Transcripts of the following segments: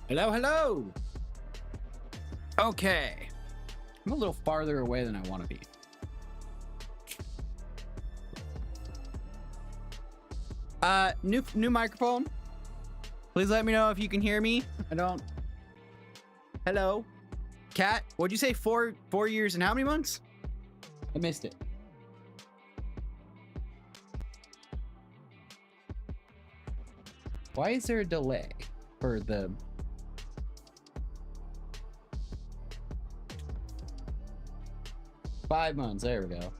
Hello, hello. Okay. I'm a little farther away than I want to be. New microphone. Please let me know if you can hear me. I don't. Hello. Cat, what'd you say? 4 years and how many months? I missed it. Why is there a delay for the... $5 months, there we go.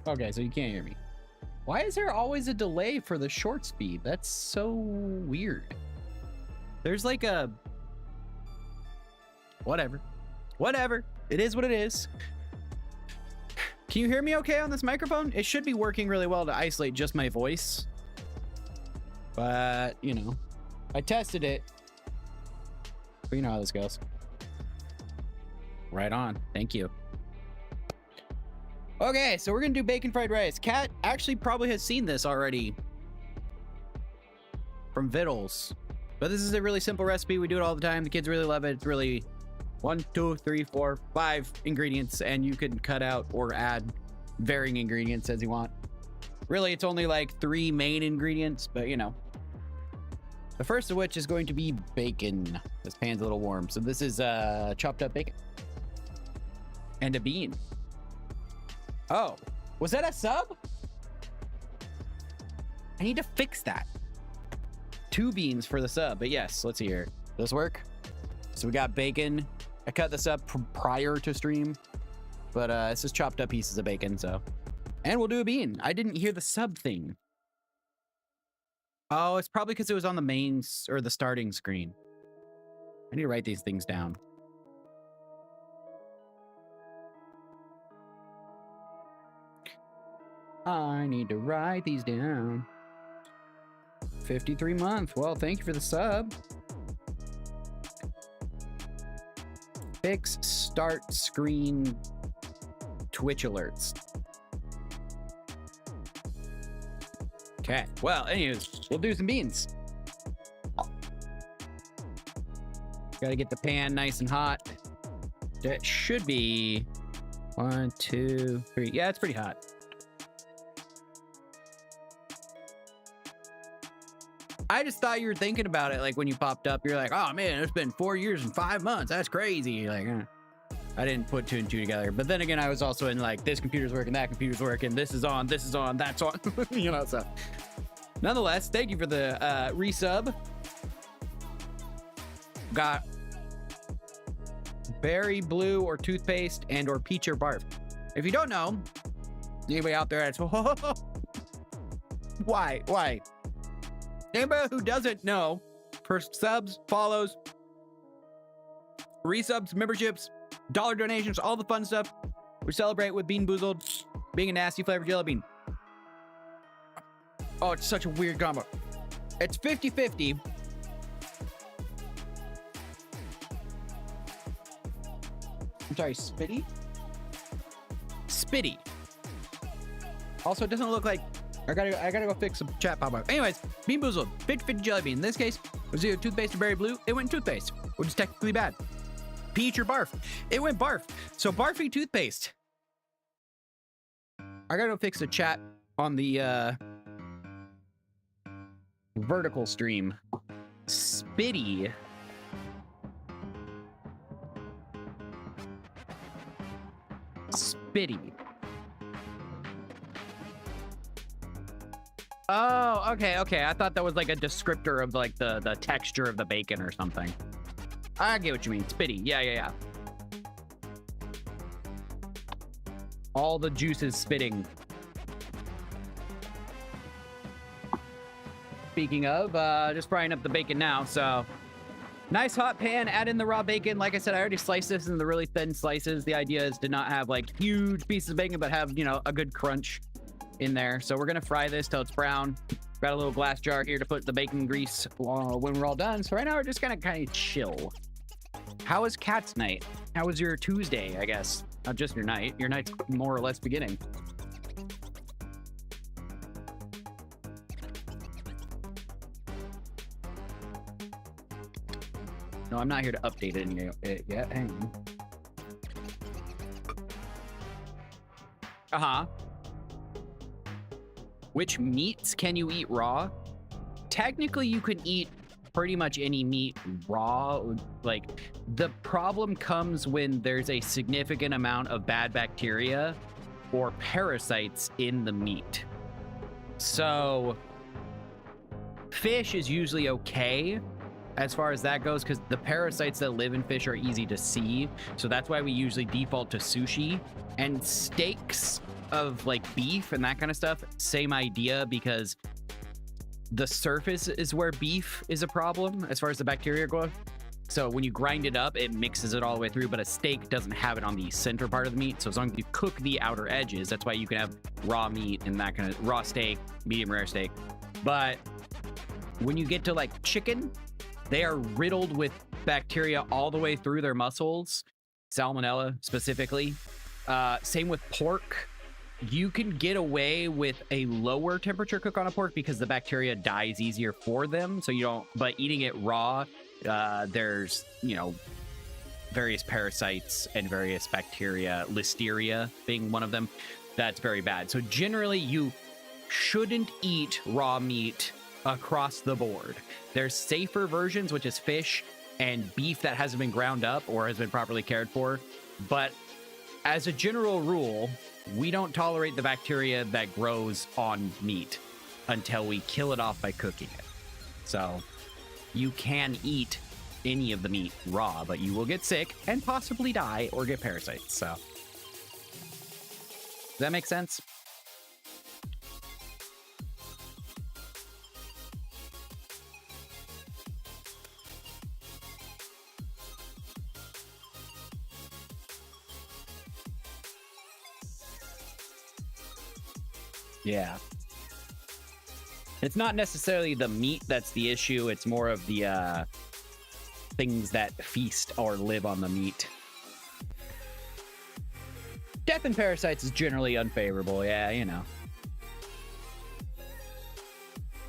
Okay, so you can't hear me. Why is there always a delay for the short speed? That's so weird. There's like a... Whatever. Whatever. It is what it is. Can you hear me okay on this microphone? It should be working really well to isolate just my voice. But, you know, I tested it. But you know how this goes. Right on. Thank you. Okay, so we're gonna do bacon fried rice. Kat actually probably has seen this already from Vittles. But this is a really simple recipe. We do it all the time. The kids really love it. It's really 1, 2, 3, 4, 5 ingredients, and you can cut out or add varying ingredients as you want. Really, it's only like 3 main ingredients, but you know. The first of which is going to be bacon. This pan's a little warm. So this is chopped up bacon. And a bean. Oh, was that a sub? I need to fix that. 2 beans for the sub, but yes, let's see here. Does this work? So we got bacon. I cut this up prior to stream, but it's just chopped up pieces of bacon, so. And we'll do a bean. I didn't hear the sub thing. Oh, it's probably because it was on the main or the starting screen. I need to write these things down. I need to write these down. 53 month. Well, thank you for the sub. Fix start screen Twitch alerts. Okay. Well, anyways, we'll do some beans. Gotta get the pan nice and hot. That should be 1, 2, 3. Yeah, it's pretty hot. I just thought you were thinking about it, like when you popped up, you're like, oh man, it's been 4 years and 5 months. That's crazy. You're like, I didn't put 2 and 2 together. But then again, I was also in like, this computer's working, that computer's working, this is on, that's on, you know, so. Nonetheless, thank you for the resub. Got berry blue or toothpaste and or peach or barf. If you don't know, anybody out there that's, why? Anybody who doesn't know, for subs, follows, resubs, memberships, dollar donations, all the fun stuff, we celebrate with Bean Boozled being a nasty flavored jelly bean. Oh, it's such a weird combo. It's 50-50. I'm sorry, Spitty? Spitty. Also, it doesn't look like... I gotta go fix some chat pop-up. Anyways, Bean Boozled, 50-50 jelly bean. In this case, it was either toothpaste or berry blue. It went toothpaste, which is technically bad. Peach or barf. It went barf. So barfy toothpaste. I gotta go fix the chat on the vertical stream. Spitty. Spitty. Oh, okay. I thought that was like a descriptor of like the texture of the bacon or something. I get what you mean. Spitty. Yeah. All the juices spitting. Speaking of, just frying up the bacon now, so. Nice hot pan, add in the raw bacon. Like I said, I already sliced this into the really thin slices. The idea is to not have like huge pieces of bacon, but have, you know, a good crunch in there. So we're gonna fry this till it's brown. Got a little glass jar here to put the bacon grease when we're all done. So right now we're just gonna kind of chill. How was Cat's night? How was your Tuesday, I guess? Not just your night. Your night's more or less beginning. No, I'm not here to update it yet. Hang on. Uh-huh. Which meats can you eat raw? Technically, you can eat pretty much any meat raw. Like, the problem comes when there's a significant amount of bad bacteria or parasites in the meat. So, fish is usually okay as far as that goes, because the parasites that live in fish are easy to see. So that's why we usually default to sushi. And steaks of like beef and that kind of stuff, same idea, because the surface is where beef is a problem as far as the bacteria go. So when you grind it up, it mixes it all the way through, but a steak doesn't have it on the center part of the meat. So as long as you cook the outer edges, that's why you can have raw meat and that kind of raw steak, medium rare steak. But when you get to like chicken, they are riddled with bacteria all the way through their muscles, salmonella specifically. Same with pork. You can get away with a lower temperature cook on a pork because the bacteria dies easier for them. So you don't, but eating it raw, there's, you know, various parasites and various bacteria, listeria being one of them. That's very bad. So generally you shouldn't eat raw meat across the board. There's safer versions, which is fish and beef that hasn't been ground up or has been properly cared for. But as a general rule, we don't tolerate the bacteria that grows on meat until we kill it off by cooking it. So you can eat any of the meat raw, but you will get sick and possibly die or get parasites. So does that make sense? Yeah. It's not necessarily the meat that's the issue. It's more of the things that feast or live on the meat. Death and parasites is generally unfavorable. Yeah, you know.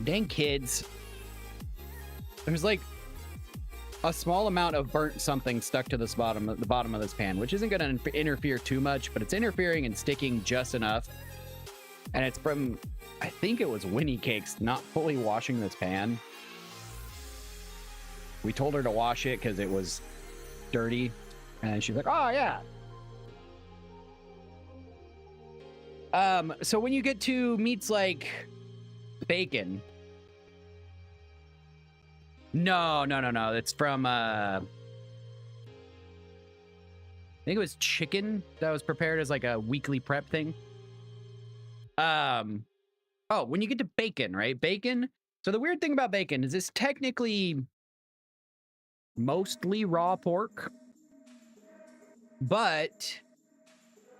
Dang kids. There's like a small amount of burnt something stuck to the bottom of this pan, which isn't going to interfere too much, but it's interfering and sticking just enough. And it's from, I think it was Winnie Cakes not fully washing this pan. We told her to wash it because it was dirty. And she's like, oh, yeah. So when you get to meats like bacon. No. It's from, I think it was chicken that was prepared as like a weekly prep thing. Oh, when you get to bacon, right? Bacon. So the weird thing about bacon is it's technically mostly raw pork, but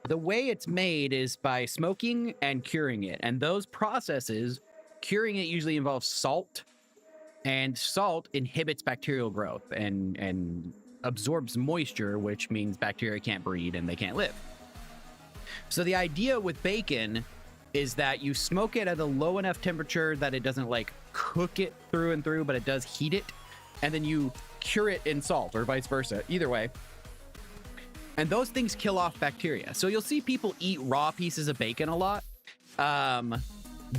the way it's made is by smoking and curing it. And those processes, curing it usually involves salt, and salt inhibits bacterial growth and absorbs moisture, which means bacteria can't breed and they can't live. So the idea with bacon is that you smoke it at a low enough temperature that it doesn't like cook it through and through, but it does heat it. And then you cure it in salt or vice versa, either way. And those things kill off bacteria. So you'll see people eat raw pieces of bacon a lot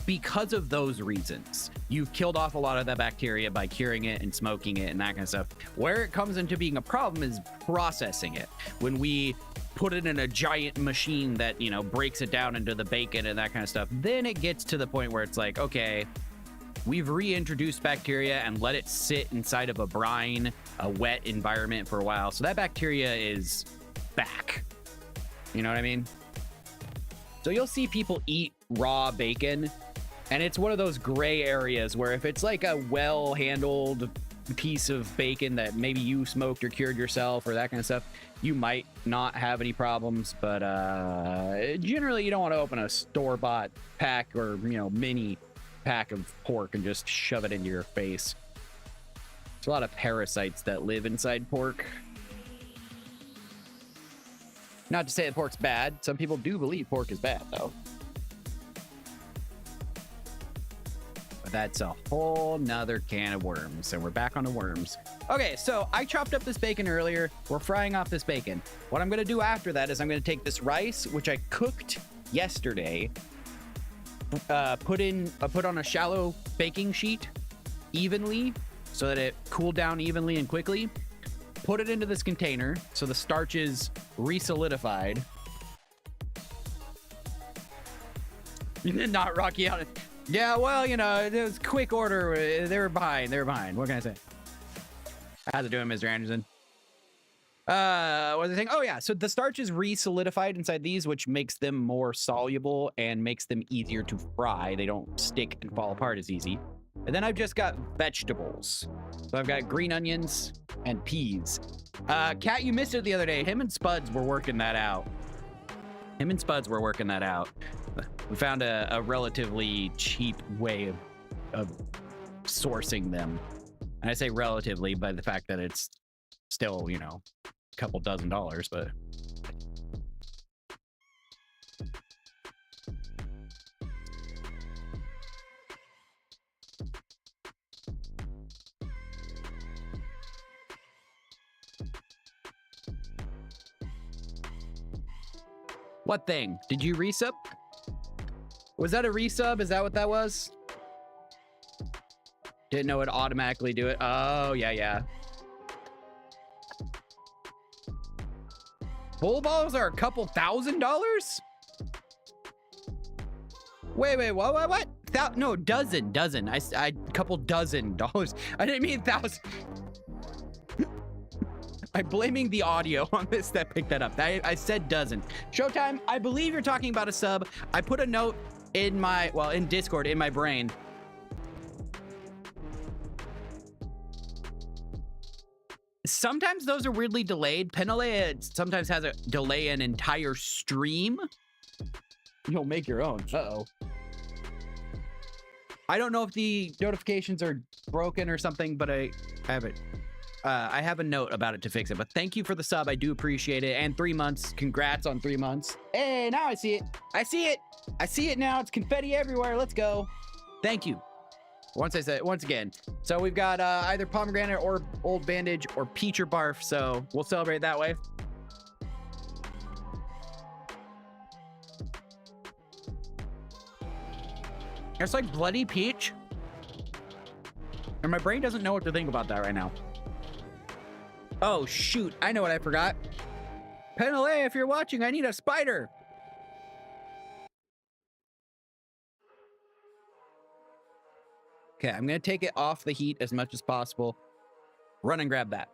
because of those reasons. You've killed off a lot of that bacteria by curing it and smoking it and that kind of stuff. Where it comes into being a problem is processing it. When we put it in a giant machine that, you know, breaks it down into the bacon and that kind of stuff, then it gets to the point where it's like, okay, we've reintroduced bacteria and let it sit inside of a brine, a wet environment for a while. So that bacteria is back. You know what I mean? So you'll see people eat raw bacon, and it's one of those gray areas where if it's like a well-handled piece of bacon that maybe you smoked or cured yourself or that kind of stuff, you might not have any problems. But generally, you don't want to open a store-bought pack or, you know, mini pack of pork and just shove it into your face. There's a lot of parasites that live inside pork. Not to say that pork's bad. Some people do believe pork is bad, though. that's a whole nother can of worms, and we're back on the worms. Okay, so I chopped up this bacon earlier. We're frying off this bacon. What I'm gonna do after that is I'm gonna take this rice, which I cooked yesterday, put on a shallow baking sheet evenly so that it cooled down evenly and quickly. Put it into this container so the starch is re-solidified. Not Rocky on it. Yeah, well, you know, it was quick order. They were behind. What can I say? How's it doing, Mr. Anderson? What was I saying? Oh yeah, so the starch is re-solidified inside these, which makes them more soluble and makes them easier to fry. They don't stick and fall apart as easy. And then I've just got vegetables. So I've got green onions and peas. Kat, you missed it the other day. Him and Spuds were working that out. We found a relatively cheap way of sourcing them. And I say relatively by the fact that it's still, you know, a couple $dozen, but... What thing? Did you resub? Was that a resub? Is that what that was? Didn't know it'd automatically do it. Oh, yeah. Bull balls are a couple $1,000? Wait, what? No, dozen. I couple $dozen. I didn't mean $1,000. I'm blaming the audio on this that picked that up. I said dozen. Showtime, I believe you're talking about a sub. I put a note in my, well, in Discord, in my brain. Sometimes those are weirdly delayed. Penalea sometimes has a delay an entire stream. You'll make your own. Uh-oh. I don't know if the notifications are broken or something, but I have it. I have a note about it to fix it, but thank you for the sub. I do appreciate it. And 3 months. Congrats on 3 months. Hey, now I see it. I see it now. It's confetti everywhere. Let's go. Thank you. Once again. So we've got either pomegranate or old bandage or peach or barf. So we'll celebrate that way. It's like bloody peach. And my brain doesn't know what to think about that right now. Oh, shoot. I know what I forgot. Penalea, if you're watching, I need a spider. Okay, I'm going to take it off the heat as much as possible. Run and grab that.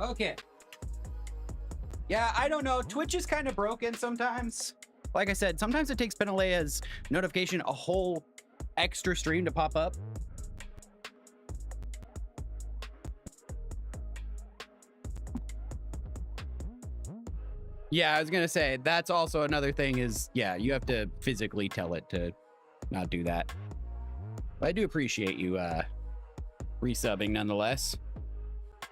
Okay. Yeah, I don't know. Twitch is kind of broken sometimes. Like I said, sometimes it takes Penalea's notification a whole extra stream to pop up. Yeah, I was gonna say, that's also another thing is, yeah, you have to physically tell it to not do that. But I do appreciate you resubbing nonetheless.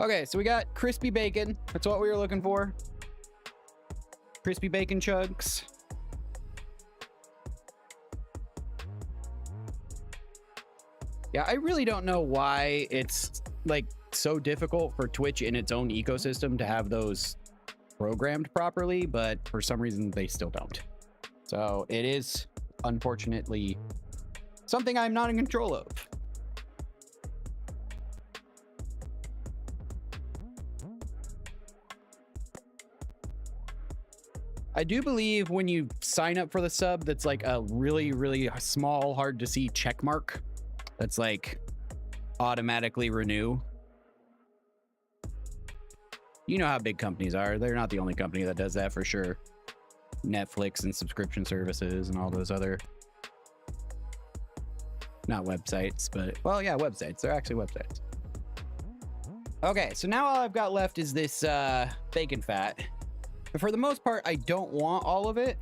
Okay, so we got crispy bacon. That's what we were looking for. Crispy bacon chunks. Yeah, I really don't know why it's like so difficult for Twitch in its own ecosystem to have those programmed properly, but for some reason they still don't. So it is unfortunately something I'm not in control of. I do believe when you sign up for the sub, that's like a really, really small, hard to see check mark. That's like automatically renew. You know how big companies are. They're not the only company that does that for sure. Netflix and subscription services and all those other Not websites, but well, yeah, websites. They're actually websites. Okay, so now all I've got left is this bacon fat. But for the most part, I don't want all of it.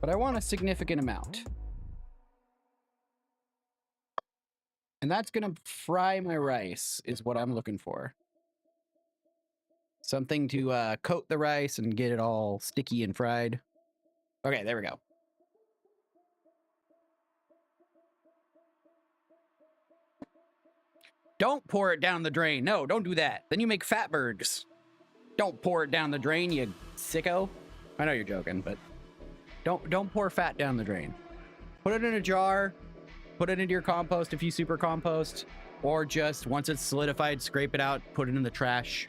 But I want a significant amount. And that's gonna fry my rice, is what I'm looking for. Something to coat the rice and get it all sticky and fried. Okay, there we go. Don't pour it down the drain. No, don't do that. Then you make fatbergs. Don't pour it down the drain, you sicko. I know you're joking, but don't pour fat down the drain. Put it in a jar. Put it into your compost if you super compost, or just once it's solidified, scrape it out, put it in the trash.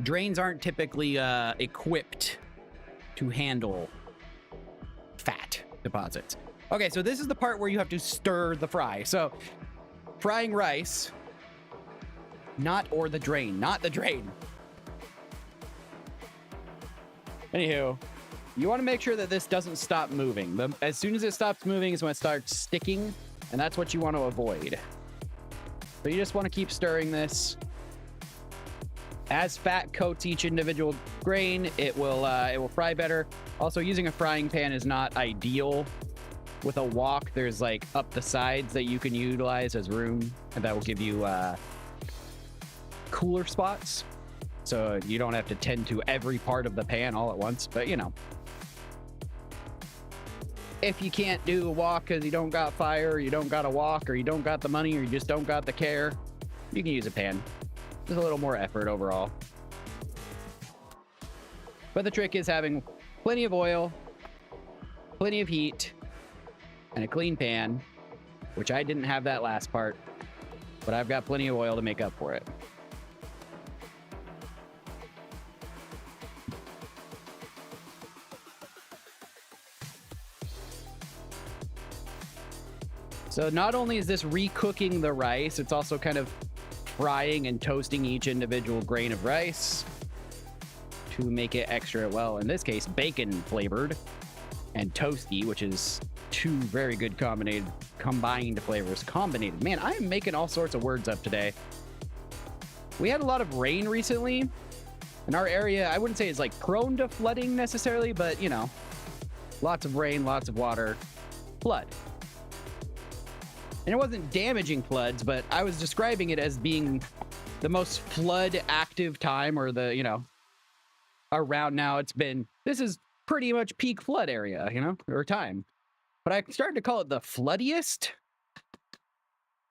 Drains aren't typically equipped to handle fat deposits. Okay, so this is the part where you have to stir the fry. So frying rice, not the drain. Anywho, you want to make sure that this doesn't stop moving. As soon as it stops moving is when it starts sticking, and that's what you want to avoid. So you just want to keep stirring this. As fat coats each individual grain, it will fry better. Also, using a frying pan is not ideal. With a wok, there's like up the sides that you can utilize as room, and that will give you cooler spots. So you don't have to tend to every part of the pan all at once, but you know. If you can't do a wok because you don't got fire, or you don't got a wok, or you don't got the money, or you just don't got the care, you can use a pan. There's a little more effort overall. But the trick is having plenty of oil, plenty of heat, and a clean pan, which I didn't have that last part, but I've got plenty of oil to make up for it. So not only is this re-cooking the rice, it's also kind of frying and toasting each individual grain of rice to make it extra, well, in this case, bacon flavored and toasty, which is two very good combined flavors. Man, I am making all sorts of words up today. We had a lot of rain recently, and our area, I wouldn't say is like prone to flooding necessarily, but you know, lots of rain, lots of water, flood. And it wasn't damaging floods, but I was describing it as being the most flood active time, or the, you know, around now this is pretty much peak flood area, you know, or time. But I started to call it the floodiest.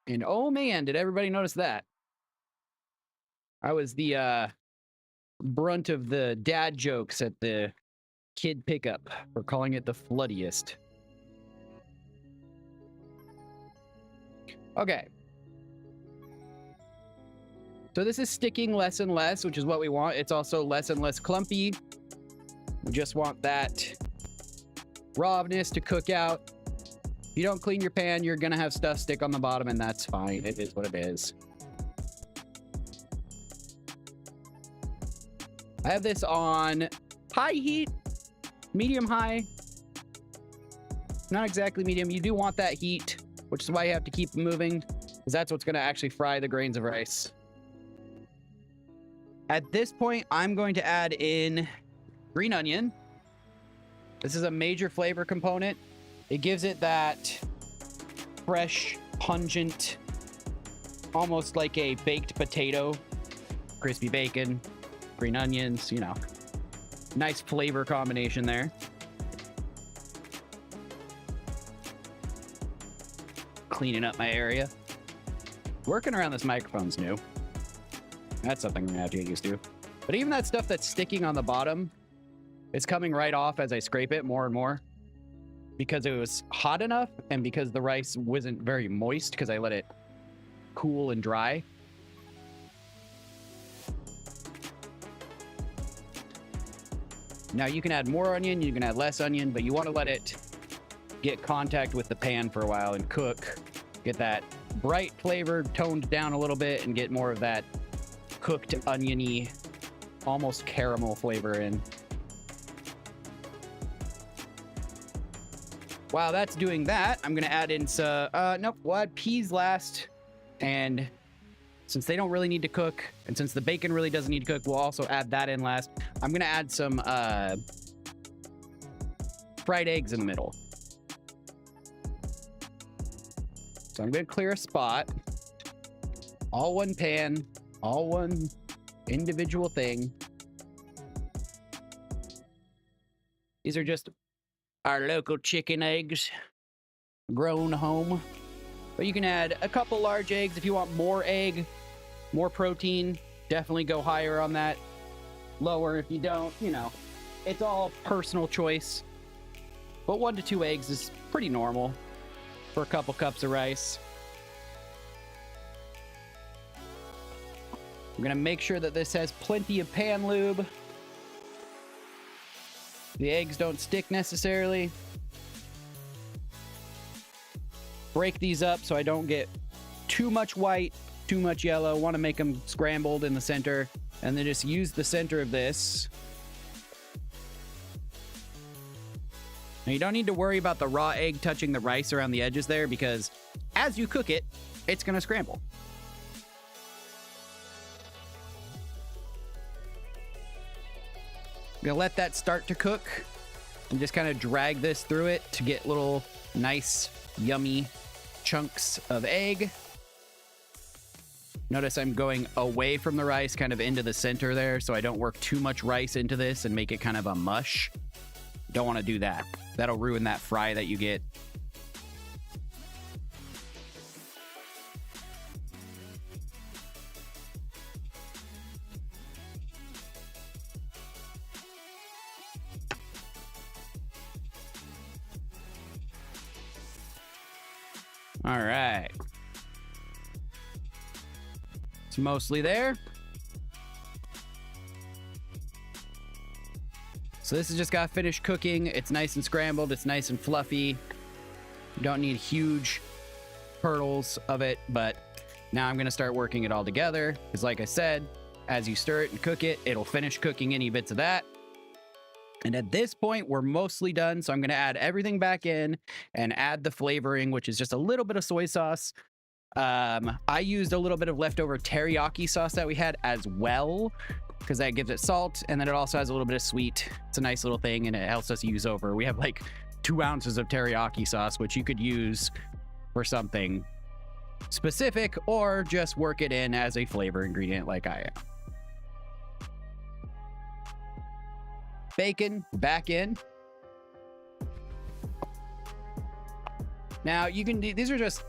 And oh man, did everybody notice that? I was the brunt of the dad jokes at the kid pickup for calling it the floodiest. Okay. So this is sticking less and less, which is what we want. It's also less and less clumpy. We just want that rawness to cook out. If you don't clean your pan, you're gonna have stuff stick on the bottom, and that's fine. It is what it is. I have this on high heat, medium high. Not exactly medium. You do want that heat, which is why you have to keep moving, because that's what's gonna actually fry the grains of rice. At this point, I'm going to add in green onion. This is a major flavor component. It gives it that fresh, pungent, almost like a baked potato, crispy bacon, green onions, you know, nice flavor combination there. Cleaning up my area. Working around this microphone's new. That's something I'm gonna have to get used to. But even that stuff that's sticking on the bottom, it's coming right off as I scrape it more and more, because it was hot enough and because the rice wasn't very moist because I let it cool and dry. Now you can add more onion, you can add less onion, but you want to let it get contact with the pan for a while and cook. Get that bright flavor toned down a little bit and get more of that cooked oniony almost caramel flavor in. While that's doing that, I'm gonna add in some, nope, we'll add peas last. And since they don't really need to cook, and since the bacon really doesn't need to cook, we'll also add that in last. I'm gonna add some fried eggs in the middle. So I'm gonna clear a spot. All one pan, all one individual thing. These are just our local chicken eggs grown home. But you can add a couple large eggs if you want more egg, more protein. Definitely go higher on that. Lower if you don't, you know. It's all personal choice. But 1 to 2 eggs is pretty normal for a couple cups of rice. I'm gonna make sure that this has plenty of pan lube. The eggs don't stick necessarily. Break these up so I don't get too much white, too much yellow. Want to make them scrambled in the center, and then just use the center of this. Now you don't need to worry about the raw egg touching the rice around the edges there, because as you cook it, it's gonna scramble. I'm gonna let that start to cook and just kind of drag this through it to get little nice, yummy chunks of egg. Notice I'm going away from the rice, kind of into the center there, so I don't work too much rice into this and make it kind of a mush. Don't want to do that. That'll ruin that fry that you get. All right. It's mostly there. So this has just got finished cooking. It's nice and scrambled. It's nice and fluffy. You don't need huge hurdles of it, but now I'm going to start working it all together. Because like I said, as you stir it and cook it, it'll finish cooking any bits of that. And at this point, we're mostly done. So I'm going to add everything back in and add the flavoring, which is just a little bit of soy sauce. I used a little bit of leftover teriyaki sauce that we had as well, because that gives it salt. And then it also has a little bit of sweet. It's a nice little thing, and it helps us use over. We have like 2 ounces of teriyaki sauce, which you could use for something specific or just work it in as a flavor ingredient like I am. Bacon back in. Now you can do, these are just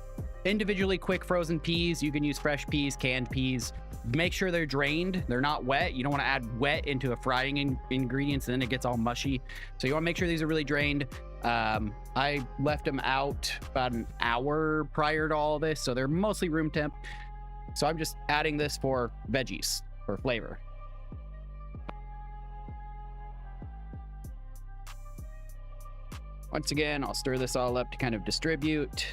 individually quick frozen peas. You can use fresh peas, canned peas. Make sure they're drained. They're not wet. You don't want to add wet into a frying ingredients, and then it gets all mushy. So you want to make sure these are really drained. I left them out about an hour prior to all this, so they're mostly room temp. So I'm just adding this for veggies, for flavor. Once again, I'll stir this all up to kind of distribute.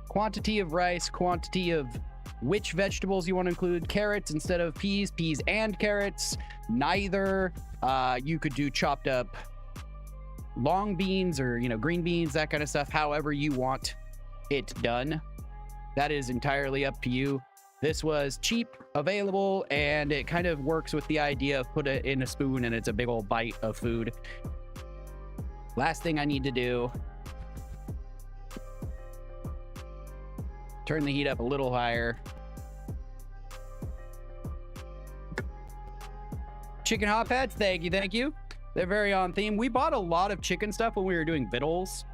Quantity of rice, quantity of which vegetables you want to include. Carrots instead of peas, peas and carrots. Neither. You could do chopped up long beans or, you know, green beans, that kind of stuff. However you want it done. That is entirely up to you. This was cheap, available, and it kind of works with the idea of put it in a spoon and it's a big old bite of food. Last thing I need to do, turn the heat up a little higher. Chicken hot pads, thank you, thank you. They're very on theme. We bought a lot of chicken stuff when we were doing vittles.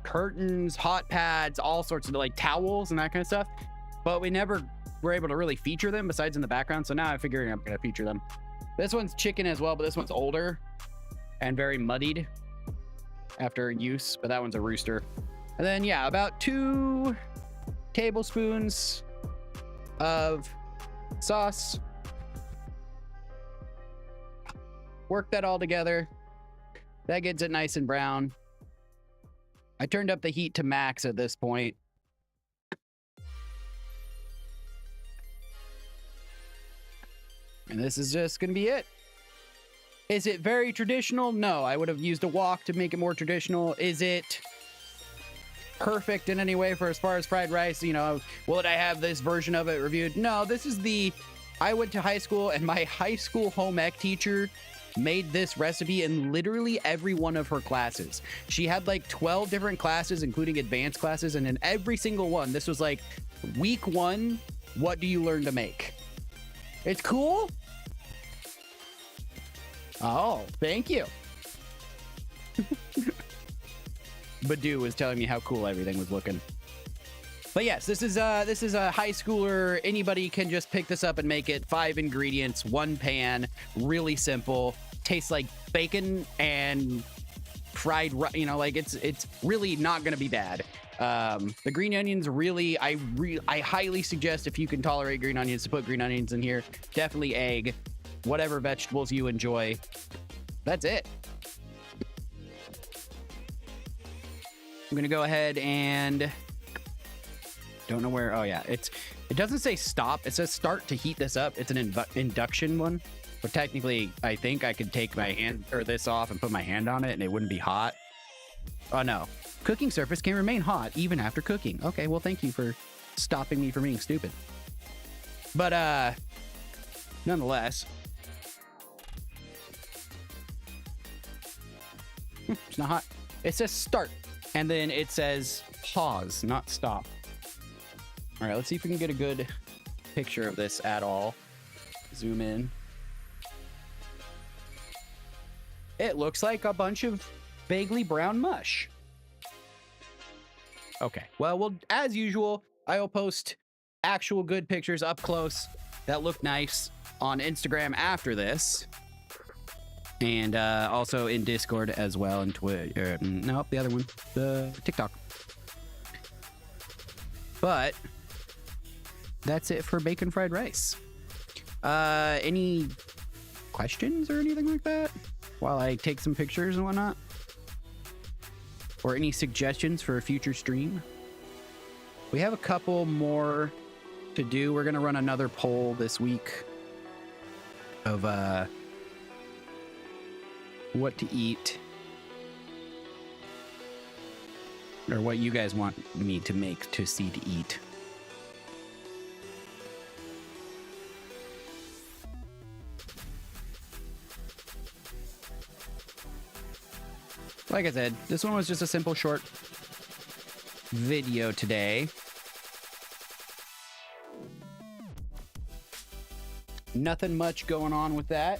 Curtains, hot pads, all sorts of like towels and that kind of stuff. But we never were able to really feature them besides in the background. So now I'm figuring I'm going to feature them. This one's chicken as well, but this one's older and very muddied after use. But that one's a rooster. And then, yeah, about 2 tablespoons of sauce. Work that all together. That gets it nice and brown. I turned up the heat to max at this point. And this is just gonna be it. Is it very traditional? No, I would have used a wok to make it more traditional. Is it perfect in any way for as far as fried rice? You know, will I have this version of it reviewed? No, this is the, I went to high school and my high school home ec teacher made this recipe in literally every one of her classes. She had like 12 different classes, including advanced classes. And in every single one, this was like week 1, what do you learn to make? It's cool. Oh, thank you. Badu was telling me how cool everything was looking. But yes, this is a high schooler. Anybody can just pick this up and make it. 5 ingredients, 1 pan, really simple. Tastes like bacon and fried, you know, like it's really not gonna be bad. The green onions, really, I highly suggest, if you can tolerate green onions, to put green onions in here. Definitely egg, whatever vegetables you enjoy. That's it. I'm gonna go ahead and don't know where. Oh yeah, it doesn't say stop. It says start to heat this up. It's an induction one, but technically, I think I could take my hand or this off and put my hand on it, and it wouldn't be hot. Oh no, cooking surface can remain hot even after cooking. Okay, well thank you for stopping me from being stupid. But nonetheless, it's not hot. It says start, and then it says pause, not stop. All right, let's see if we can get a good picture of this at all. Zoom in. It looks like a bunch of vaguely brown mush. Okay, well, as usual, I will post actual good pictures up close that look nice on Instagram after this. And also in Discord as well, and Twitter. Nope, the other one, the TikTok. But that's it for bacon fried rice. Any questions or anything like that while I take some pictures and whatnot? Or any suggestions for a future stream? We have a couple more to do. We're gonna run another poll this week of what to eat, or what you guys want me to make to see to eat. Like I said, this one was just a simple short video today. Nothing much going on with that.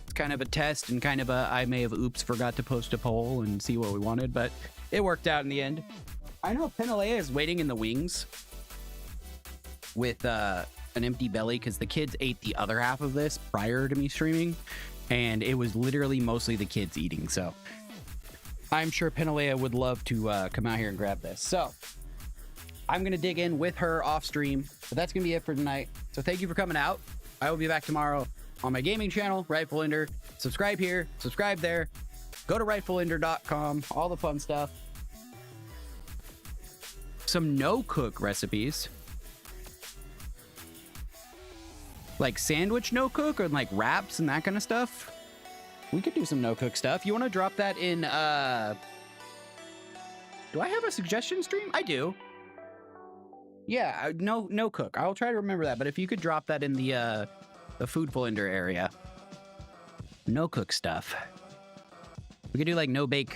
It's kind of a test and kind of a I may have forgot to post a poll and see what we wanted, but it worked out in the end. I know Penalea is waiting in the wings with an empty belly because the kids ate the other half of this prior to me streaming, and it was literally mostly the kids eating. So I'm sure Penalea would love to come out here and grab this. So I'm going to dig in with her off stream, but that's going to be it for tonight. So thank you for coming out. I will be back tomorrow on my gaming channel, Rightful Ender. Subscribe here, subscribe there. Go to rightfulender.com, all the fun stuff. Some no-cook recipes. Like sandwich no-cook or like wraps and that kind of stuff. We could do some no-cook stuff. You want to drop that in, do I have a suggestion stream? I do. Yeah, no cook. I'll try to remember that. But if you could drop that in the Foodful Ender area. No cook stuff. We could do like no bake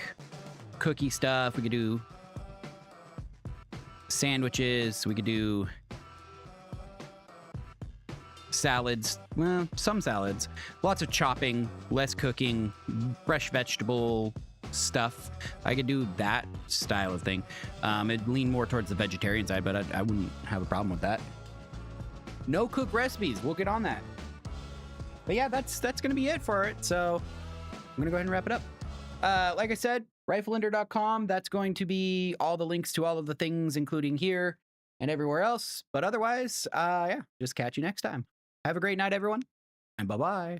cookie stuff. We could do sandwiches. We could do salads. Well, some salads. Lots of chopping, less cooking, fresh vegetable stuff. I could do that style of thing. It'd lean more towards the vegetarian side, but I wouldn't have a problem with that. No cook recipes. We'll get on that. But yeah, that's gonna be it for it. So I'm gonna go ahead and wrap it up. Like I said, rightfulender.com. That's going to be all the links to all of the things, including here and everywhere else. But otherwise, yeah, just catch you next time. Have a great night, everyone, and bye-bye.